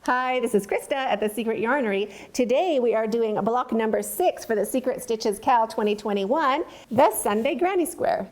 Hi, this is Krista at the Secret Yarnery. Today we are doing block number 6 for the Secret Stitches Cal 2021, the Sundae Granny Square.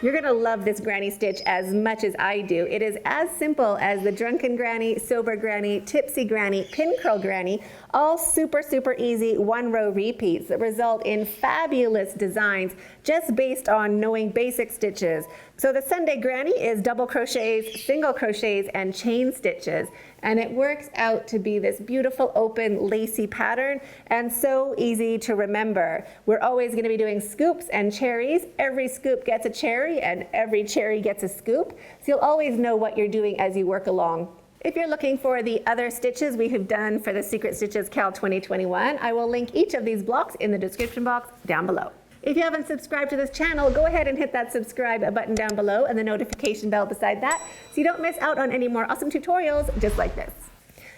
You're going to love this granny stitch as much as I do. It is as simple as the drunken granny, sober granny, tipsy granny, pin curl granny, all super easy one row repeats that result in fabulous designs just based on knowing basic stitches. So the Sundae granny is double crochets, single crochets, and chain stitches. And it works out to be this beautiful open lacy pattern and so easy to remember. We're always going to be doing scoops and cherries. Every scoop gets a cherry and every cherry gets a scoop. So you'll always know what you're doing as you work along. If you're looking for the other stitches we have done for the Secret Stitches Cal 2021, I will link each of these blocks in the description box down below. If you haven't subscribed to this channel, go ahead and hit that subscribe button down below and the notification bell beside that so you don't miss out on any more awesome tutorials just like this.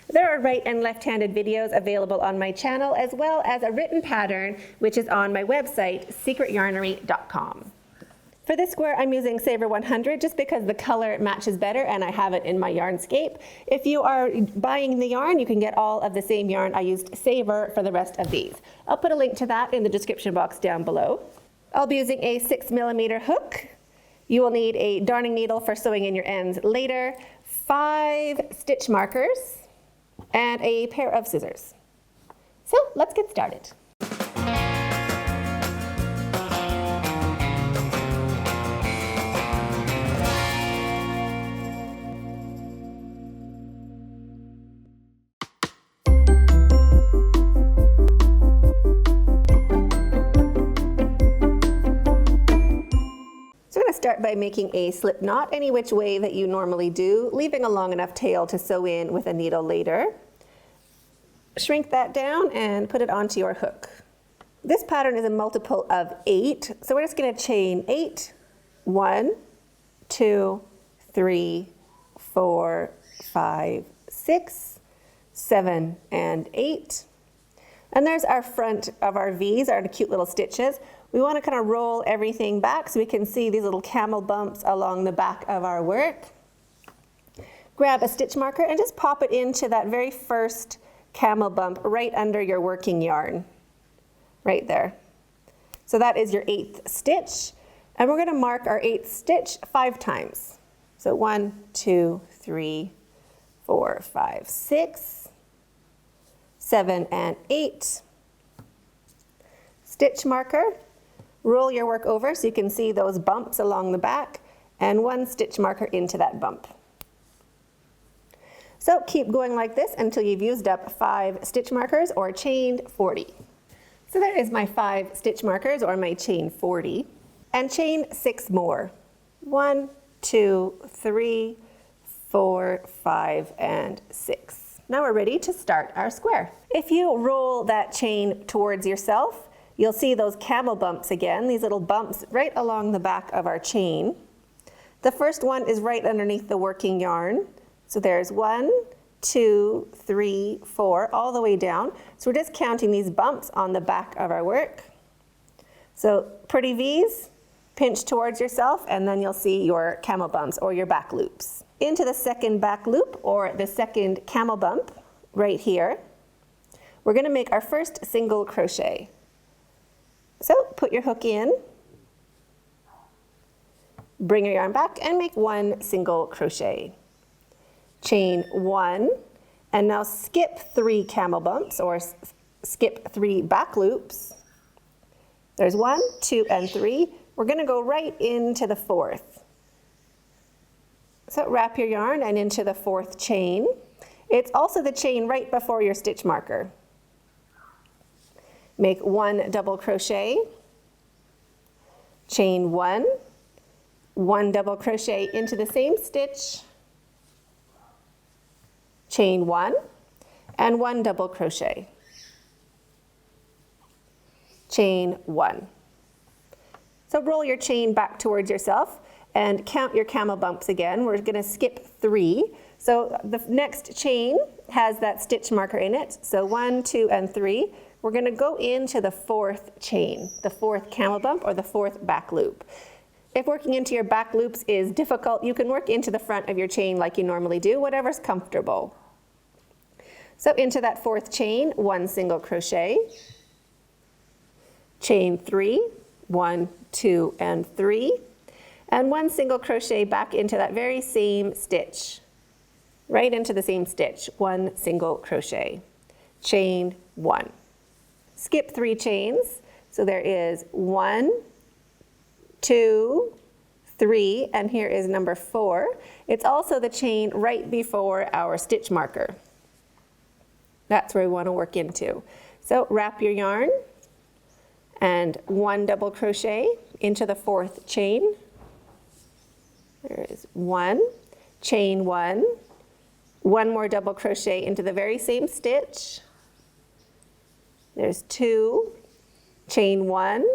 There are right and left-handed videos available on my channel as well as a written pattern which is on my website, secretyarnery.com. For this square, I'm using Saver 100 just because the color matches better and I have it in my Yarnscape. If you are buying the yarn, you can get all of the same yarn. I used Saver for the rest of these. I'll put a link to that in the description box down below. I'll be using a 6mm hook. You will need a darning needle for sewing in your ends later, 5 stitch markers, and a pair of scissors. So let's get started. Start by making a slip knot any which way that you normally do, leaving a long enough tail to sew in with a needle later. Shrink that down and put it onto your hook. This pattern is a multiple of 8, so we're just going to chain 8, 1, 2, 3, 4, 5, 6, 7, and 8. And there's our front of our V's, our cute little stitches. We want to kind of roll everything back so we can see these little camel bumps along the back of our work. Grab a stitch marker and just pop it into that very first camel bump right under your working yarn. Right there. So that is your 8th stitch. And we're going to mark our 8th stitch 5 times. So 1, 2, 3, 4, 5, 6, 7, and 8. Stitch marker. Roll your work over so you can see those bumps along the back and 1 stitch marker into that bump. So keep going like this until you've used up 5 stitch markers or chained 40. So there is my 5 stitch markers or my chain 40 and chain 6 more. 1, 2, 3, 4, 5, and 6. Now we're ready to start our square. If you roll that chain towards yourself, you'll see those camel bumps again, these little bumps right along the back of our chain. The first one is right underneath the working yarn. So there's 1, 2, 3, 4, all the way down. So we're just counting these bumps on the back of our work. So pretty V's, pinch towards yourself, and then you'll see your camel bumps or your back loops. Into the second back loop or the second camel bump right here, we're going to make our first single crochet. So put your hook in, bring your yarn back and make 1 single crochet. Chain 1 and now skip 3 camel bumps or skip 3 back loops. There's 1, 2, and 3. We're going to go right into the 4th. So wrap your yarn and into the 4th chain. It's also the chain right before your stitch marker. Make 1 double crochet, chain 1, 1 double crochet into the same stitch, chain 1, and 1 double crochet, chain 1. So roll your chain back towards yourself and count your camel bumps again. We're going to skip 3. So the next chain has that stitch marker in it. So 1, 2, and 3. we're going to go into the fourth chain, the fourth camel bump or the fourth back loop. If working into your back loops is difficult, you can work into the front of your chain like you normally do, whatever's comfortable. So into that fourth chain, 1 single crochet, chain 3, 1, 2, and 3, and 1 single crochet back into that very same stitch, right into the same stitch, 1 single crochet, chain 1. Skip 3 chains, so there is 1, 2, 3, and here is number 4. It's also the chain right before our stitch marker. That's where we want to work into. So wrap your yarn and 1 double crochet into the fourth chain. There is 1, chain 1, 1 more double crochet into the very same stitch. There's 2, chain 1,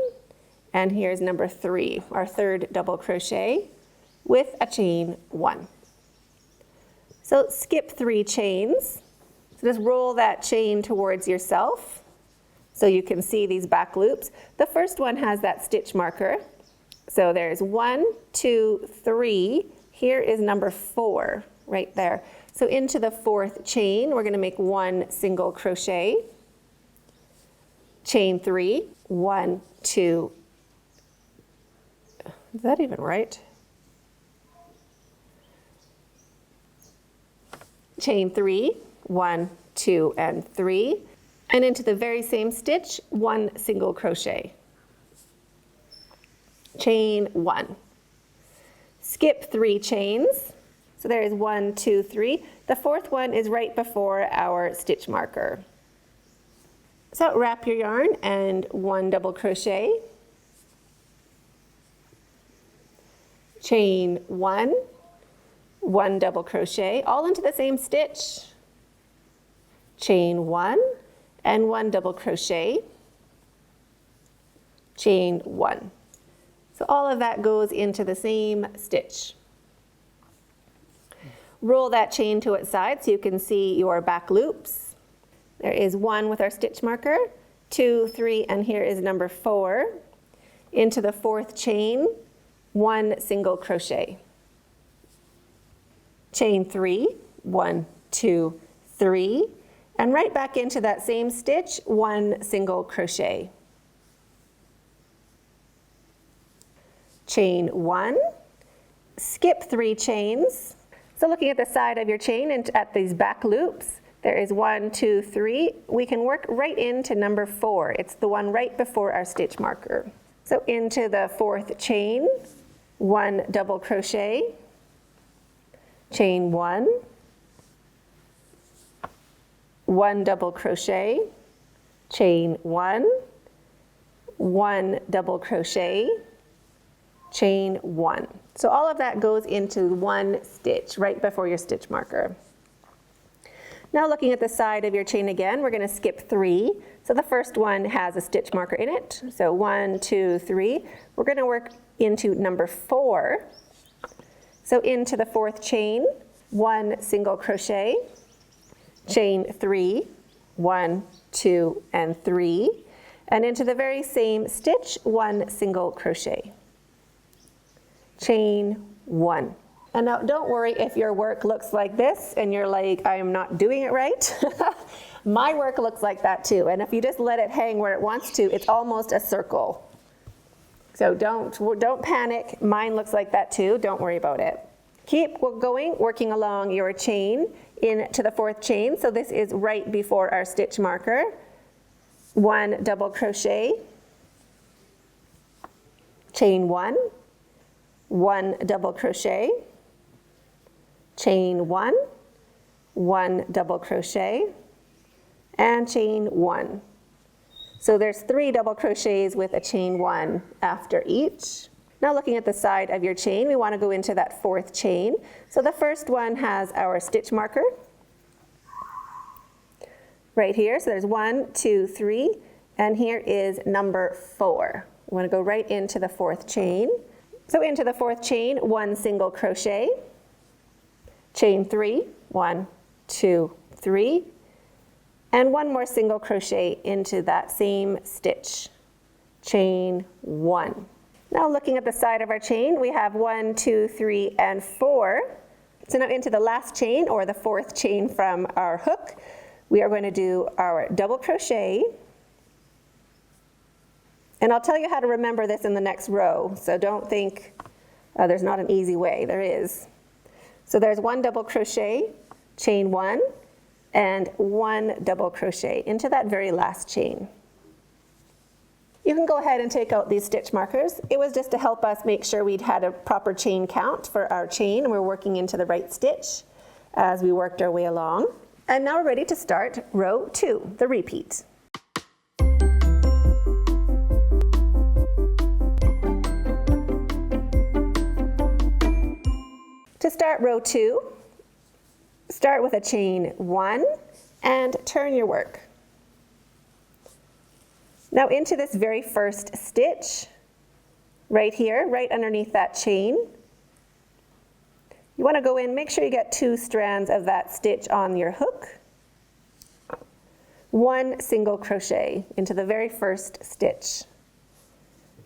and here's number 3, our third double crochet with a chain 1. So skip 3 chains. So just roll that chain towards yourself so you can see these back loops. The first one has that stitch marker. So there's 1, 2, 3. Here is number 4 right there. So into the fourth chain, we're going to make 1 single crochet, chain 3, 1, 2. Is that even right? Chain 3, 1, 2, and 3, and into the very same stitch, 1 single crochet, chain 1. Skip 3 chains, so there is 1, 2, 3. The fourth one is right before our stitch marker. So wrap your yarn and 1 double crochet, chain 1, 1 double crochet, all into the same stitch, chain 1, and 1 double crochet, chain 1. So all of that goes into the same stitch. Roll that chain to its side so you can see your back loops. There is 1 with our stitch marker, 2, 3, and here is number 4. Into the fourth chain, 1 single crochet, chain 3, 1, 2, 3, and right back into that same stitch, 1 single crochet, chain 1, skip 3 chains. So looking at the side of your chain and at these back loops, there is 1, 2, 3. We can work right into number 4. It's the one right before our stitch marker. So into the fourth chain, 1 double crochet, chain 1, 1 double crochet, chain 1, 1 double crochet, chain 1. So all of that goes into 1 stitch right before your stitch marker. Now looking at the side of your chain again, we're going to skip 3. So the first one has a stitch marker in it. So 1, 2, 3. We're going to work into number 4. So into the fourth chain, 1 single crochet, chain 3, 1, 2, and 3, and into the very same stitch, 1 single crochet, chain 1. And now don't worry if your work looks like this and you're like, I'm not doing it right. My work looks like that too, and if you just let it hang where it wants to, it's almost a circle. So don't panic. Mine looks like that too. Don't worry about it. Keep going, working along your chain into the fourth chain. So this is right before our stitch marker. 1 double crochet, chain 1, 1 double crochet, chain 1, 1 double crochet, and chain 1. So there's 3 double crochets with a chain 1 after each. Now looking at the side of your chain, we want to go into that fourth chain. So the first one has our stitch marker right here. So there's 1, 2, 3, and here is number 4. We want to go right into the fourth chain. So into the fourth chain, 1 single crochet, chain 3, 1, 2, 3, and one more single crochet into that same stitch. Chain 1. Now looking at the side of our chain, we have 1, 2, 3, and 4. So now into the last chain, or the 4th chain from our hook, we are going to do our double crochet. And I'll tell you how to remember this in the next row, so don't think there's not an easy way. There is. So there's 1 double crochet, chain 1, and 1 double crochet into that very last chain. You can go ahead and take out these stitch markers. It was just to help us make sure we'd had a proper chain count for our chain, and we're working into the right stitch as we worked our way along. And now we're ready to start row 2, the repeat. To start row 2, start with a chain 1 and turn your work. Now into this very first stitch, right here, right underneath that chain, you want to go in, make sure you get 2 strands of that stitch on your hook. 1 single crochet into the very first stitch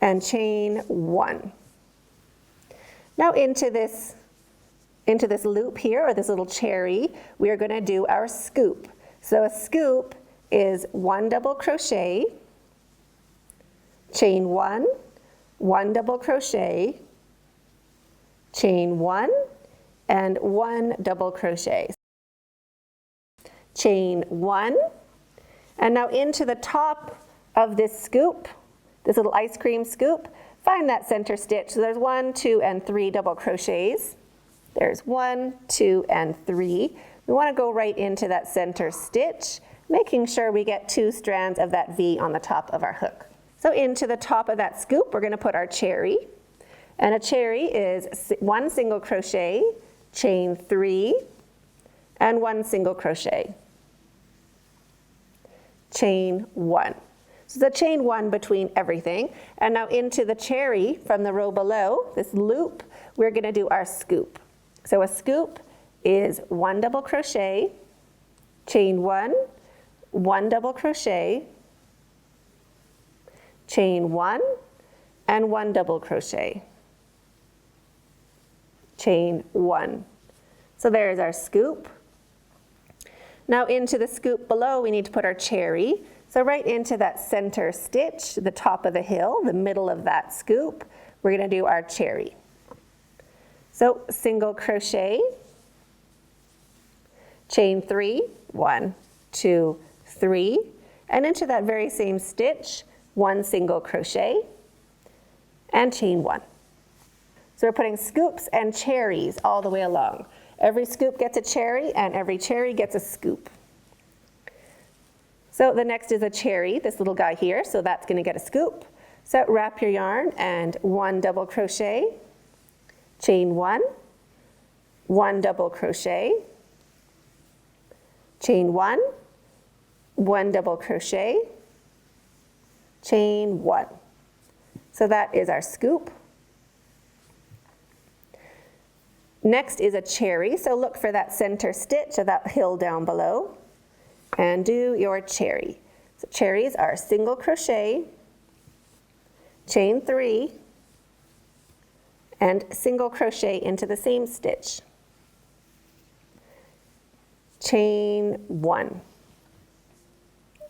and chain 1. Now into this loop here, or this little cherry, we are going to do our scoop. So a scoop is 1 double crochet, chain 1, 1 double crochet, chain 1, and 1 double crochet. Chain 1, and now into the top of this scoop, this little ice cream scoop, find that center stitch. So there's 1, 2, and 3 double crochets. There's 1, 2, and 3. We want to go right into that center stitch, making sure we get 2 strands of that V on the top of our hook. So into the top of that scoop, we're going to put our cherry. And a cherry is 1 single crochet, chain 3, and 1 single crochet. Chain 1. So the chain 1 between everything. And now into the cherry from the row below, this loop, we're going to do our scoop. So a scoop is 1 double crochet, chain 1, 1 double crochet, chain 1, and 1 double crochet, chain 1. So there's our scoop. Now into the scoop below, we need to put our cherry. So right into that center stitch, the top of the hill, the middle of that scoop, we're going to do our cherry. So single crochet, chain 3, 1, 2, 3, and into that very same stitch, 1 single crochet, and chain 1. So we're putting scoops and cherries all the way along. Every scoop gets a cherry, and every cherry gets a scoop. So the next is a cherry, this little guy here, so that's going to get a scoop. So wrap your yarn and 1 double crochet, chain 1, 1 double crochet, chain 1, 1 double crochet, chain 1. So that is our scoop. Next is a cherry, so look for that center stitch of that hill down below and do your cherry. So cherries are single crochet, chain 3, and single crochet into the same stitch. Chain 1.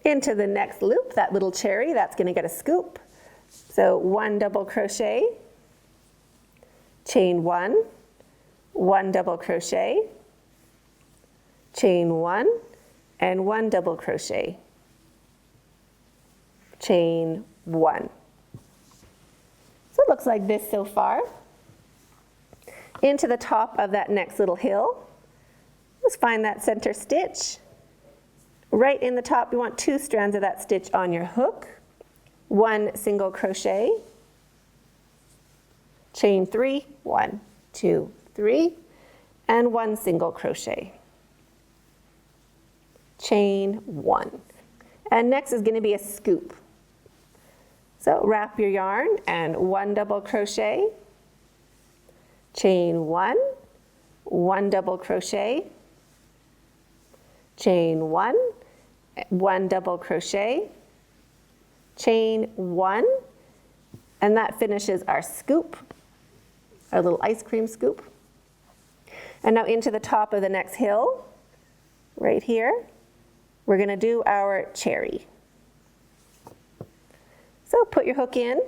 Into the next loop, that little cherry, that's going to get a scoop. So 1 double crochet, chain 1, 1 double crochet, chain 1, and 1 double crochet, chain 1. So it looks like this so far. Into the top of that next little hill, let's find that center stitch. Right in the top, you want 2 strands of that stitch on your hook, 1 single crochet, chain 3, 1, 2, 3, and 1 single crochet, chain 1. And next is going to be a scoop. So wrap your yarn and 1 double crochet, chain 1, 1 double crochet, chain 1, 1 double crochet, chain 1, and that finishes our scoop, our little ice cream scoop. And now into the top of the next hill, right here, we're going to do our cherry. So put your hook in,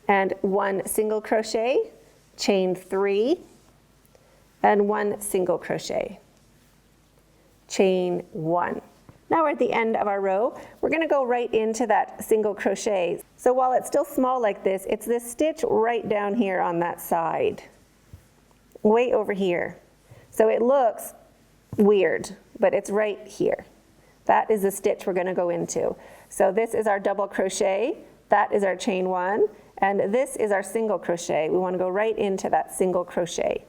and 1 single crochet, chain 3, and 1 single crochet, chain 1. Now we're at the end of our row. We're going to go right into that single crochet. So while it's still small like this, it's this stitch right down here on that side, way over here. So it looks weird, but it's right here. That is the stitch we're going to go into. So this is our double crochet, that is our chain 1, and this is our single crochet. We want to go right into that single crochet,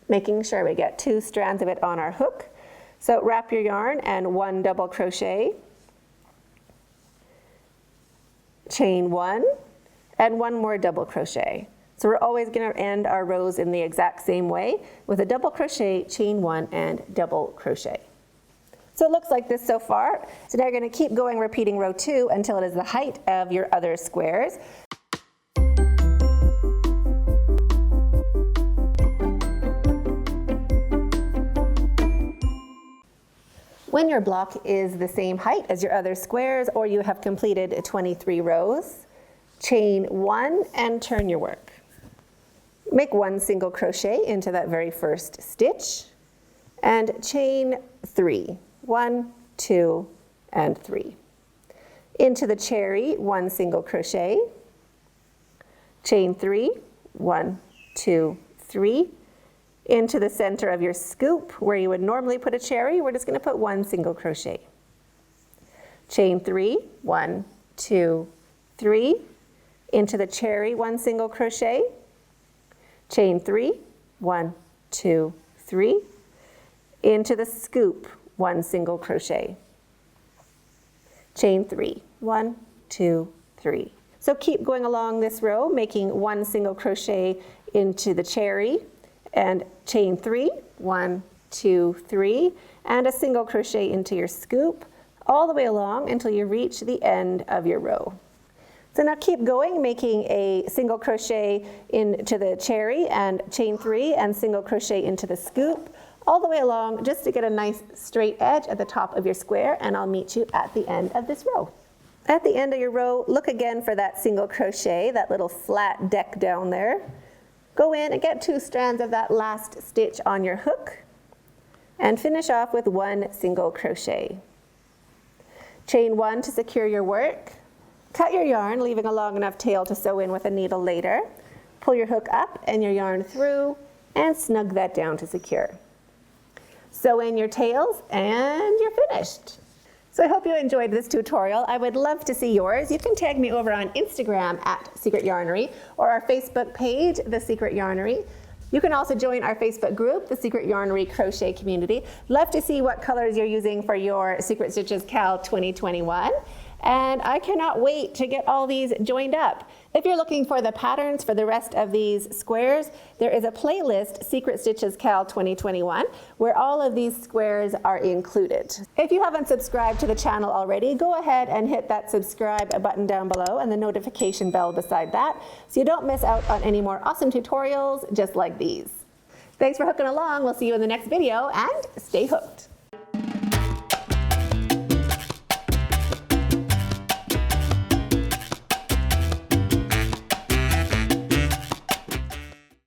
making sure we get 2 strands of it on our hook. So wrap your yarn and 1 double crochet, chain 1, and 1 more double crochet. So we're always going to end our rows in the exact same way with a double crochet, chain 1, and double crochet. So it looks like this so far. So now you're going to keep going, repeating row 2 until it is the height of your other squares. When your block is the same height as your other squares, or you have completed 23 rows, chain 1 and turn your work. Make 1 single crochet into that very first stitch and chain 3. 1, 2, and 3. Into the cherry, 1 single crochet, chain 3, 1, 2, 3. Into the center of your scoop, where you would normally put a cherry, we're just going to put 1 single crochet. Chain 3, 1, 2, 3. Into the cherry, 1 single crochet. Chain 3, 1, 2, 3. Into the scoop, 1 single crochet. Chain 3, 1, 2, 3. So keep going along this row, making 1 single crochet into the cherry, and chain 3, 1, 2, 3, and a single crochet into your scoop, all the way along until you reach the end of your row. So now keep going, making a single crochet into the cherry and chain 3 and single crochet into the scoop, all the way along just to get a nice straight edge at the top of your square, and I'll meet you at the end of this row. At the end of your row, look again for that single crochet, that little flat deck down there. Go in and get 2 strands of that last stitch on your hook and finish off with 1 single crochet. Chain 1 to secure your work. Cut your yarn, leaving a long enough tail to sew in with a needle later. Pull your hook up and your yarn through and snug that down to secure. Sew in your tails and you're finished. So I hope you enjoyed this tutorial. I would love to see yours. You can tag me over on Instagram at Secret Yarnery or our Facebook page, The Secret Yarnery. You can also join our Facebook group, The Secret Yarnery Crochet Community. Love to see what colors you're using for your Secret Stitches Cal 2021. And I cannot wait to get all these joined up. If you're looking for the patterns for the rest of these squares, there is a playlist, Secret Stitches Cal 2021, where all of these squares are included. If you haven't subscribed to the channel already, go ahead and hit that subscribe button down below and the notification bell beside that, so you don't miss out on any more awesome tutorials just like these. Thanks for hooking along. We'll see you in the next video, and stay hooked.